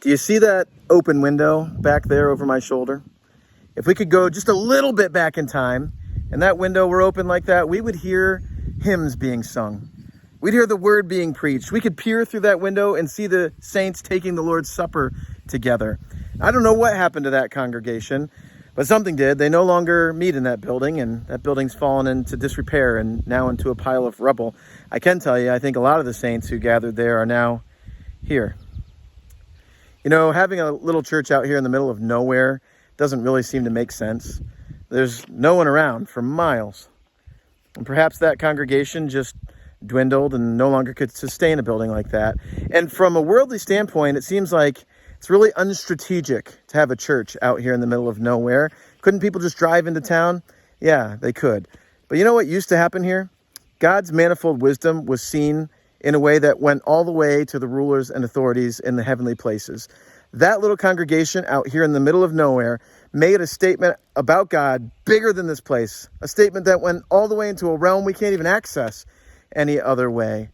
Do you see that open window back there over my shoulder? If we could go just a little bit back in time and that window were open like that, we would hear hymns being sung. We'd hear the word being preached. We could peer through that window and see the saints taking the Lord's Supper together. I don't know what happened to that congregation, but something did. They no longer meet in that building, and that building's fallen into disrepair and now into a pile of rubble. I can tell you, I think a lot of the saints who gathered there are now here. You know, having a little church out here in the middle of nowhere doesn't really seem to make sense. There's no one around for miles. And perhaps that congregation just dwindled and no longer could sustain a building like that. And from a worldly standpoint, it seems like it's really unstrategic to have a church out here in the middle of nowhere. Couldn't people just drive into town? Yeah, they could. But you know what used to happen here? God's manifold wisdom was seen in a way that went all the way to the rulers and authorities in the heavenly places. That little congregation out here in the middle of nowhere made a statement about God bigger than this place. A statement that went all the way into a realm we can't even access any other way.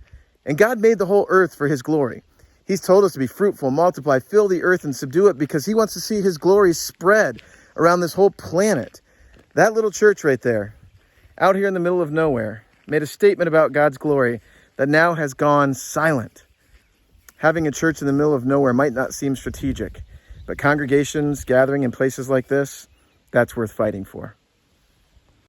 And God made the whole earth for his glory. He's told us to be fruitful, multiply, fill the earth and subdue it because he wants to see his glory spread around this whole planet. That little church right there, out here in the middle of nowhere, made a statement about God's glory that now has gone silent. Having a church in the middle of nowhere might not seem strategic, but congregations gathering in places like this, that's worth fighting for.